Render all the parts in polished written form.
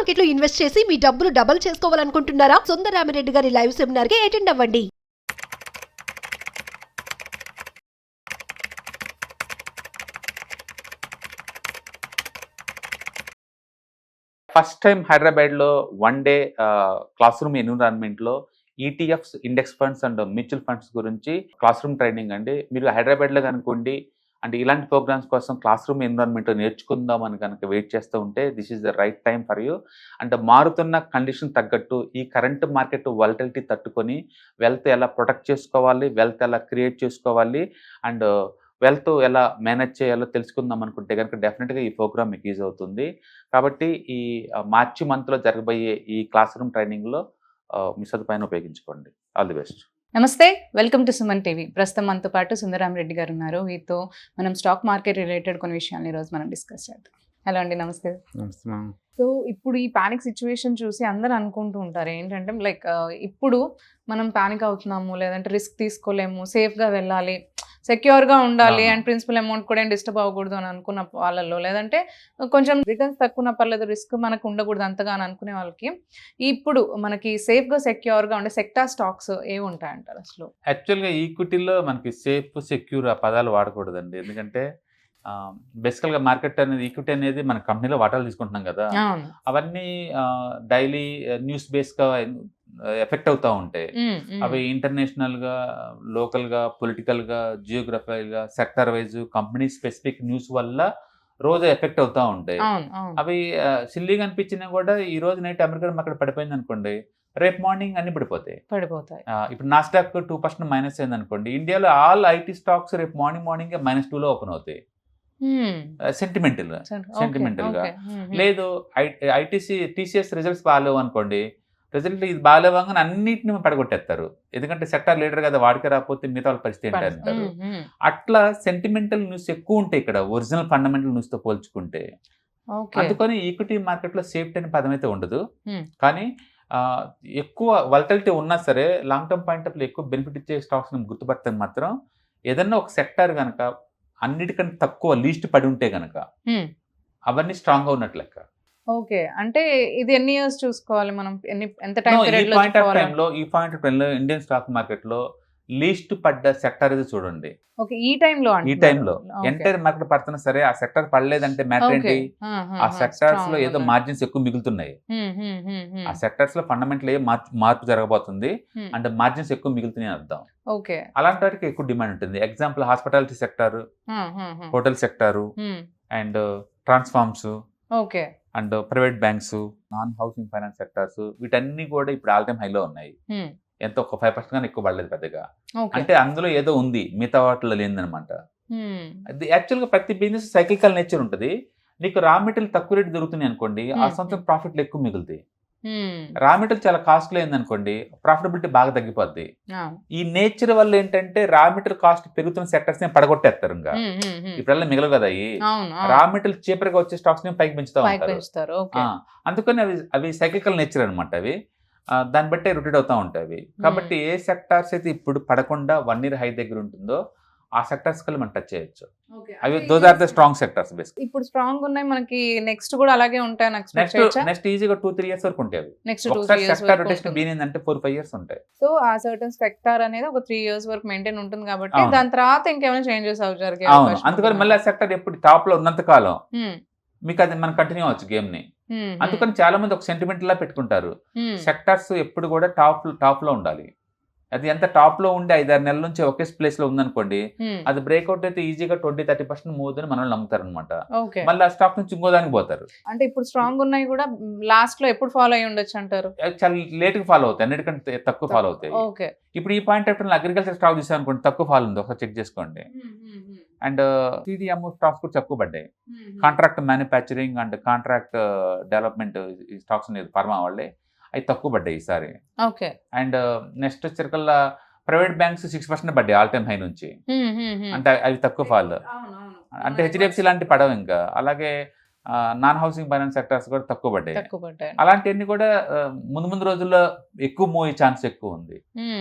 Market లో invest చేసి మీ డబ్బులు డబుల్ చేసుకోవాలనుకుంటున్నారా? సుందరరామిరెడ్డి గారి లైవ్ సెమినార్ కి అటెండ్ అవ్వండి. ఫస్ట్ టైం హైదరాబాద్లో వన్ డే క్లాస్ రూమ్ ఎన్విరాన్మెంట్లో ETFs, index funds and mutual funds గురించి క్లాస్ రూమ్ ట్రైనింగ్ అండి. మీరు హైదరాబాద్లో కనుకోండి అంటే ఇలాంటి ప్రోగ్రామ్స్ కోసం క్లాస్ రూమ్ ఎన్విరాన్మెంట్లో నేర్చుకుందాం అని కనుక వెయిట్ చేస్తూ ఉంటే this is the right time for you. అంటే మారుతున్న కండిషన్ తగ్గట్టు ఈ కరెంట్ మార్కెట్ వాలటిలిటీ తట్టుకొని వెల్త్ ఎలా ప్రొటెక్ట్ చేసుకోవాలి, వెల్త్ ఎలా క్రియేట్ చేసుకోవాలి అండ్ వెల్త్ ఎలా మేనేజ్ చేయాలో తెలుసుకుందాం అనుకుంటే కనుక డెఫినెట్గా ఈ ప్రోగ్రామ్ మీకు యూజ్ అవుతుంది. కాబట్టి ఈ మార్చి మంత్లో జరగబోయే ఈ క్లాస్ రూమ్ ట్రైనింగ్లో మీ సదుపాయాన్ని ఉపయోగించుకోండి. All the best. నమస్తే, వెల్కమ్ టు సుమన్ టీవీ. ప్రస్తుతం మనతో పాటు సుందరరామిరెడ్డి గారు ఉన్నారు. వీరితో మనం స్టాక్ మార్కెట్ రిలేటెడ్ కొన్ని విషయాలు ఈరోజు మనం డిస్కస్ చేద్దాం. హలో అండి, నమస్తే. సో ఇప్పుడు ఈ పానిక్ సిచ్యువేషన్ చూసి అందరూ అనుకుంటూ ఉంటారు ఏంటంటే లైక్ ఇప్పుడు మనం పానిక్ అవుతున్నాము, లేదంటే రిస్క్ తీసుకోలేము, సేఫ్గా వెళ్ళాలి, సెక్యూర్గా ఉండాలి అండ్ ప్రిన్సిపల్ అమౌంట్ కూడా ఏం డిస్టర్బ్ అవ్వకూడదు అని అనుకున్న వాళ్ళలో, లేదంటే కొంచెం రిటర్న్స్ తక్కువ పర్లేదు, రిస్క్ మనకు ఉండకూడదు అంతగా అని అనుకునే వాళ్ళకి ఇప్పుడు మనకి సేఫ్గా సెక్యూర్గా ఉండే సెక్టార్ స్టాక్స్ ఏవి ఉంటాయంటారు? అసలు యాక్చువల్గా ఈక్విటీలో మనకి సేఫ్, సెక్యూర్ ఆ పదాలు వాడకూడదండి. ఎందుకంటే బేసికల్గా మార్కెట్ అనేది, ఈక్విటీ అనేది మన కంపెనీలో వాటాలు తీసుకుంటున్నాం కదా, అవన్నీ డైలీ న్యూస్ బేస్గా ఎఫెక్ట్ అవుతూ ఉంటాయి. అవి ఇంటర్నేషనల్గా, లోకల్గా, పొలిటికల్గా, జియోగ్రఫికల్గా, sector wise, company specific news వల్ల రోజు ఎఫెక్ట్ అవుతూ ఉంటాయి. అవి సిల్లీగా అనిపించినా కూడా ఈ రోజు నైట్ అమెరికన్ మార్కెట్ పడిపోయింది అనుకోండి, రేపు మార్నింగ్ అన్ని పడిపోతాయి. ఇప్పుడు నాస్డాక్ 2% మైనస్ అయింది అనుకోండి, ఇండియాలో ఆల్ ఐటీ స్టాక్స్ రేపు మార్నింగ్ -2లో ఓపెన్ అవుతాయి. సెంటిమెంటల్ గా లేదు. టీసీఎస్ రిజల్ట్స్ బాగాలేవు అనుకోండి, రిజల్ట్ ఇది బాగాలేవగానే అన్నింటిని పడగొట్టేస్తారు. ఎందుకంటే సెక్టార్ లీడర్ కదా, వాడికి రాకపోతే మిగతా వాళ్ళ పరిస్థితి ఏంటి అంటారు. అట్లా సెంటిమెంటల్ న్యూస్ ఎక్కువ ఉంటాయి ఇక్కడ ఒరిజినల్ ఫండమెంటల్ న్యూస్ తో పోల్చుకుంటే. అందుకని ఈక్విటీ మార్కెట్ లో సేఫ్టీ అనే పదం అయితే ఉండదు. కానీ ఎక్కువ వలటిలిటీ ఉన్నా సరే లాంగ్ టర్మ్ పాయింట్ ఆఫ్ ఎక్కువ బెనిఫిట్ ఇచ్చే స్టాక్స్ గుర్తుపడితే మాత్రం ఏదన్నా ఒక సెక్టార్ కనుక అన్నిటికంటే తక్కువ లీస్ట్ పడి ఉంటే గనక అవన్నీ స్ట్రాంగ్ గా ఉన్నట్లు లెక్క. ఓకే, అంటే ఇది ఎన్ని ఇయర్స్ చూసుకోవాలి మనం, ఎంత టైం పీరియడ్ లో? ఈ పాయింట్ ఆఫ్ టైం లో ఇండియన్ స్టాక్ మార్కెట్ లో లీస్ట్ పడ్డ సెక్టర్ ఇది చూడండి. ఓకే, ఈ టైంలో ఎంటైర్ మార్కెట్ పడుతున్నా సరే ఆ సెక్టర్ పడలేదంటే మ్యాటర్ ఏంటి? ఆ సెక్టర్స్ లో ఏదో మార్జిన్స్ ఎక్కువ మిగులుతున్నాయి. ఆ సెక్టర్స్ లో ఫండమెంటల్ ఏ మార్పు జరగబోతుంది అంటే మార్జిన్స్ ఎక్కువ మిగులుతున్నాయి అర్థం. ఓకే, అలాంటి వాటికి ఎక్కువ డిమాండ్ ఉంటుంది. Example hospitality sector, hotel sector and transforms and private banks, non housing finance sectors, వీటన్ని కూడా ఇప్పుడు ఆల్ టైమ్ హైలో ఉన్నాయి. ఎంతో ఒక 5% కానీ ఎక్కువ పడలేదు పెద్దగా. అంటే అందులో ఏదో ఉంది, మిగతా వాటిలో లేదనమాట. అది యాక్చువల్గా ప్రతి బిజినెస్ సైక్లికల్ నేచర్ ఉంటుంది. నీకు రా మెటీరియల్ తక్కువ రేటు దొరుకుతుంది అనుకోండి, ఆ సంవత్సరం ప్రాఫిట్లు ఎక్కువ మిగులుతాయి. రా మెటీరియల్ చాలా కాస్ట్లీ అయింది అనుకోండి, ప్రాఫిటబిలిటీ బాగా తగ్గిపోద్ది. ఈ నేచర్ వల్ల ఏంటంటే రా మెటీరియల్ కాస్ట్ పెరుగుతున్న సెక్టర్స్ ని పడగొట్టేస్తారు. ఇంకా ఇప్పుడల్లా మిగలవు కదా, రా మెటీరియల్ చీపర్ గా వచ్చే స్టాక్స్ ని పైకి పెంచుతా ఉంటారు. అందుకని అవి సైక్లికల్ నేచర్ అనమాట. అవి దాన్ని బట్టే రొటేట్ అవుతూ ఉంటాయి. కాబట్టి ఏ సెక్టార్స్ అయితే ఇప్పుడు పడకుండా 1 year హై దగ్గర ఉంటుందో ఆ సెక్టర్స్ కల్లా మనం టచ్ చేయొచ్చు. అవి those are the strong sectors. ఇప్పుడు స్ట్రాంగ్ ఉన్నాయి మనకి, నెక్స్ట్ కూడా అలాగే ఉంటాయి. నెక్స్ట్ ఈజీగా 2-3 years వరకు ఉంటాయి. సెక్టార్ రొటేషన్ బీనిందంటే 4-5 years ఉంటాయి. సో ఆ సర్టన్ సెక్టార్ అనేది ఒక 3 years వరకు మెయింటైన్ ఉంటుంది కాబట్టి దాని తర్వాత ఇంకేమైనా చేంజెస్ అవుతారు. అవును, అందుకని మళ్ళీ ఆ సెక్టర్ ఎప్పుడు టాప్ లో ఉన్నంత కాలం మీకు అది మనం కంటిన్యూ అవ్వచ్చు గేమ్ ని. అందుకని చాలా మంది ఒక సెంటిమెంట్ లా పెట్టుకుంటారు. సెక్టార్స్ ఎప్పుడు కూడా టాప్ లో ఉండాలి. అది ఎంత టాప్ లో ఉండి 5-6 నెలల నుంచి ఒకే ప్లేస్ లో ఉందనుకోండి, అది బ్రేక్అవుట్ అయితే ఈజీగా 20-30% మూవ్ అని మనం నమ్ముతారు అనమాట. మళ్ళీ ఆ స్టాక్ నుంచి ఇంకో దానికి పోతారు. అంటే ఇప్పుడు స్ట్రాంగ్ ఉన్నాయి కూడా లాస్ట్ లో ఎప్పుడు ఫాలో అయ్యి ఉండొచ్చు అంటారు? చాలా లేట్ గా ఫాలో అవుతాయి, అన్నిటికంటే తక్కువ ఫాలో అవుతాయి. ఇప్పుడు ఈ point of time agriculture stock చూసాను అనుకోండి, తక్కువ ఫాలో ఉంది, ఒకసారి చెక్ చేసుకోండి. అండ్ సిడిఎంఓ స్టాక్స్ కూడా తక్కువ పడ్డాయి. Contract manufacturing and contract development ఈ స్టాక్స్ ఉన్నాయి ఫార్మా వాళ్ళే, అవి తక్కువ పడ్డాయి ఈసారి. అండ్ నెక్స్ట్ వచ్చేకల్లా ప్రైవేట్ బ్యాంక్స్ 6% పడ్డాయి ఆల్ టైమ్ హై నుంచి. అంటే అవి తక్కువ ఫాల్. అంటే హెచ్డిఎఫ్సి లాంటి పడవు. ఇంకా అలాగే నాన్ హౌసింగ్ ఫైనాన్స్ సెక్టర్స్ కూడా తక్కువ పడ్డాయి. అలాంటివన్నీ కూడా ముందు రోజుల్లో ఎక్కువ మూవ్ అయ్యే ఛాన్స్ ఎక్కువ ఉంది.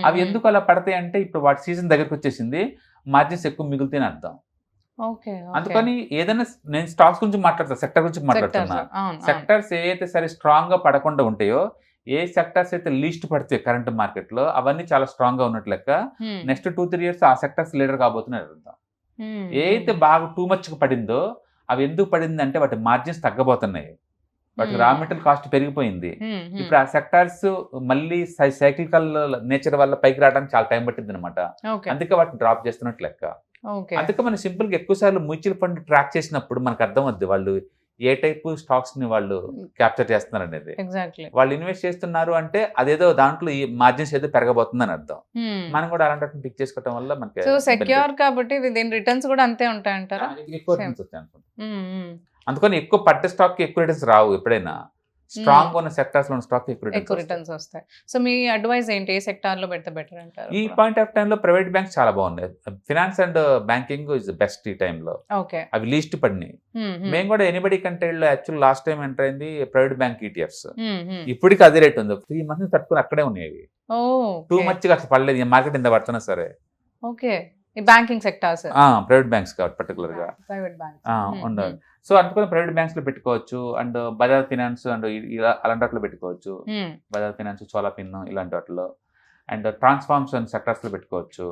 అవి ఎందుకు అలా పడతాయి అంటే ఇప్పుడు వాటి సీజన్ దగ్గరకు వచ్చేసింది, మార్జిన్స్ ఎక్కువ మిగులుతాయని అర్థం. ఓకే. అందుకని ఏదైనా నేను స్టాక్స్ గురించి మాట్లాడతా, సెక్టర్ గురించి మాట్లాడుతున్నా. సెక్టర్స్ ఏవైతే సరే స్ట్రాంగ్ గా పడకుండా ఉంటాయో, ఏ సెక్టర్స్ అయితే లీస్ట్ పడితే కరెంట్ మార్కెట్ లో అవన్నీ చాలా స్ట్రాంగ్ గా ఉన్నట్లు లెక్క. నెక్స్ట్ 2-3 years ఆ సెక్టర్స్ లీడర్ కాబోతున్నాయి అర్థం. ఏ అయితే బాగా టూ మచ్ పడిందో అవి ఎందుకు పడింది అంటే వాటి మార్జిన్స్ తగ్గబోతున్నాయి, వాటికి రా మెటీరియల్ కాస్ట్ పెరిగిపోయింది. ఇప్పుడు ఆ సెక్టార్స్ మళ్ళీ సైక్లికల్ నేచర్ వల్ల పైకి రావడానికి చాలా టైం పట్టింది అనమాట. అందుకే వాటిని డ్రాప్ చేస్తున్నట్లు లెక్క. అందుకే మనం సింపుల్ గా ఎక్కువ సార్లు మ్యూచువల్ ఫండ్ ట్రాక్ చేసినప్పుడు మనకు అర్థం అవుద్ది వాళ్ళు ఏ టైప్ స్టాక్స్ ని వాళ్ళు క్యాప్చర్ చేస్తున్నారు అనేది. వాళ్ళు ఇన్వెస్ట్ చేస్తున్నారు అంటే అదేదో దాంట్లో ఈ మార్జిన్స్ ఏదో పెరగబోతుందని అర్థం. మనం కూడా అలాంటి పిక్ చేసుకోవడం వల్ల మనకి సెక్యూర్ కాబట్టి రిటర్న్స్ కూడా అంతే ఉంటాయంటారా? ఎక్కువ రిటర్న్స్ వస్తాయి అనుకుంటా. అందుకని ఎక్కువ పట్ట స్టాక్ కి ఎక్కువ రిటర్న్స్ రావు, ఎప్పుడైనా స్ట్రాంగ్ ఉన్న సెక్టార్స్ లో స్టాక్ ఎక్కువ రిటర్న్స్ వస్తాయి. సో మీ అడ్వైస్ ఏంటి, ఏ సెక్టార్ లో పెడితే బెటర్ అంటారు? ఈ పాయింట్ ఆఫ్ టైం లో ప్రైవేట్ బ్యాంక్స్ చాలా బాగున్నాయి. Finance and banking is best ఈ టైమ్ లో. అవి లీస్ట్ పడినాయి. మేము కూడా ఎనీబడి కంటే యాక్చువల్ లాస్ట్ టైం ఎంటర్ అయింది ప్రైవేట్ బ్యాంక్ ఈటీఎఫ్స్. ఇప్పటికి అదే రేట్ ఉంది. 3 months తట్టుకుని అక్కడే ఉన్నాయి. టూ మచ్ గా అసలు పడలేదు, మార్కెట్ ఇంత పడుతున్నా సరే. Okay, banking sectors private banks కాబట్టి పర్టికులర్ గా ప్రైవేట్ బ్యాంక్స్ ఉండాలి. సో అందుకని ప్రైవేట్ బ్యాంక్స్ లో పెట్టుకోవచ్చు. అండ్ బజాజ్ ఫినాన్స్ అండ్ అలాంటి వాటిలో పెట్టుకోవచ్చు. బజాజ్ ఫినాన్స్, చోలా పిన్ ఇలాంటి వాటిలో. అండ్ ట్రాన్స్ఫార్మ్స్ అండ్ సెక్టర్స్ లో పెట్టుకోవచ్చు.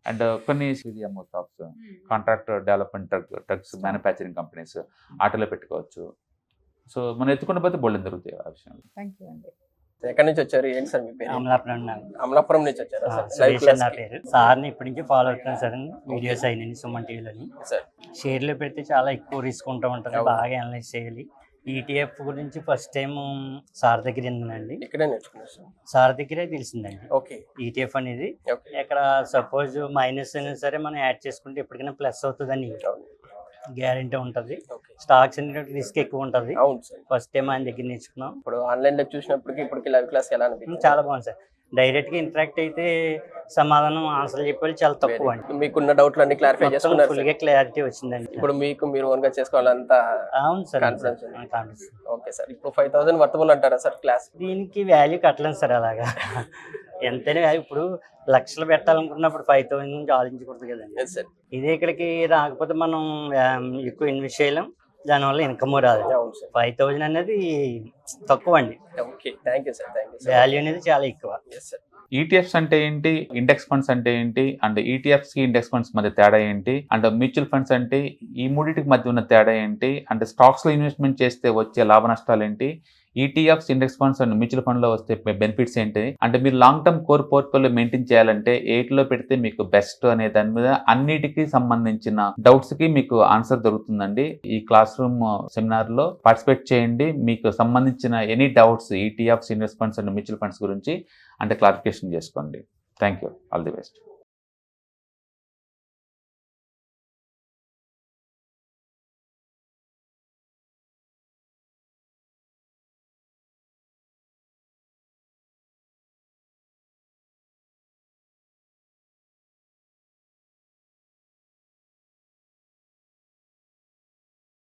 అండ్ కొన్ని CDMO stocks, contract development drugs manufacturing companies వాటిలో పెట్టుకోవచ్చు. సో మనం ఎత్తుకున్న పోతే బోల్డ్ దొరుకుతాయి ఆ విషయంలో. థ్యాంక్ యూ అండి. ఎక్కడి నుంచి వచ్చారు, ఏంటి సార్ మీ పేరు? అమలాపురం నుంచి వచ్చారా నా పేరు. సార్ని ఇప్పటి నుంచి ఫాలో అవుతున్నాను సార్, వీడియోస్ అయినాయి సుమన్ టీవీలోని. షేర్లో పెడితే చాలా ఎక్కువ రిస్క్ ఉంటూ ఉంటుంది, బాగా అనలైజ్ చేయాలి. ఈటీఎఫ్ గురించి ఫస్ట్ టైం సార్ దగ్గర విన్నానండి. ఇక్కడే నేర్చుకున్నారు సార్? సార్ దగ్గరే తెలిసిందండి. ఓకే, ఈటీఎఫ్ అనేది ఎక్కడ సపోజ్ మైనస్ అయినా సరే మనం యాడ్ చేసుకుంటే ఎప్పటికైనా ప్లస్ అవుతుందని గ్యారెంటీ ఉంటుంది. స్టాక్స్ అంటే రిస్క్ ఎక్కువ ఉంటుంది. అవును సార్, ఫస్ట్ టైం ఆయన దగ్గర నేర్చుకున్నాం. ఇప్పుడు ఆన్లైన్ లో చూసినప్పటికి ఇప్పటికి లైవ్ క్లాస్ ఎలా అనిపించింది? చాలా బాగుంది సార్. డైరెక్ట్ గా ఇంటరాక్ట్ అయితే సమాధానం ఆన్సర్ చెప్పాలి చాలా తక్కువ అండి. మీకున్న డౌట్లు అన్ని క్లారిఫై చేసుకున్నారు? ఫుల్ గా క్లారిటీ వచ్చిందండి. ఇప్పుడు మీరు ఓన్ గా చేసుకోవాలంత అవును సార్, కాన్ఫిడెన్స్. ఓకే సార్, ఇప్పుడు 5000 వర్తబుల్ అంటారా సార్ క్లాస్? దీనికి వాల్యూ కట్టలేను సార్ అలాగా. ఎంతైనా ఇప్పుడు లక్షలు పెట్టాలనుకున్నప్పుడు 5000 నుంచి ఆలోచించకూడదు కదండి. ఇదే ఇక్కడికి రాకపోతే మనం ఎక్కువ ఇన్వెస్ట్ చేయలేం, దానివల్ల ఇన్కమ్ రాదు. 5000 అనేది తక్కువ అండి. వాల్యూ అనేది చాలా ఎక్కువ. ఈటీఎఫ్స్ అంటే ఏంటి, ఇండెక్స్ ఫండ్స్ అంటే ఏంటి, అండ్ ఈటీఎఫ్స్ కి ఇండెక్స్ ఫండ్స్ మధ్య తేడా ఏంటి, అండ్ మ్యూచువల్ ఫండ్స్ అంటే ఈ మూడింటికి మధ్య ఉన్న తేడా ఏంటి, అండ్ స్టాక్స్ లో ఇన్వెస్ట్మెంట్ చేస్తే వచ్చే లాభ నష్టాలు ఏంటి, ETFs, index funds and mutual fund లో వస్తే బెనిఫిట్స్ ఏంటి, అంటే మీరు long term core portfolio maintain చేయాలంటే ఏటిలో పెడితే మీకు బెస్ట్ అనే దాని మీద అన్నిటికీ సంబంధించిన డౌట్స్ కి మీకు ఆన్సర్ దొరుకుతుందండి. ఈ క్లాస్ రూమ్ సెమినార్ లో పార్టిసిపేట్ చేయండి. మీకు సంబంధించిన any doubts ETFs, invest funds and mutual funds గురించి అంటే క్లారిఫికేషన్ చేసుకోండి. Thank you, all the best.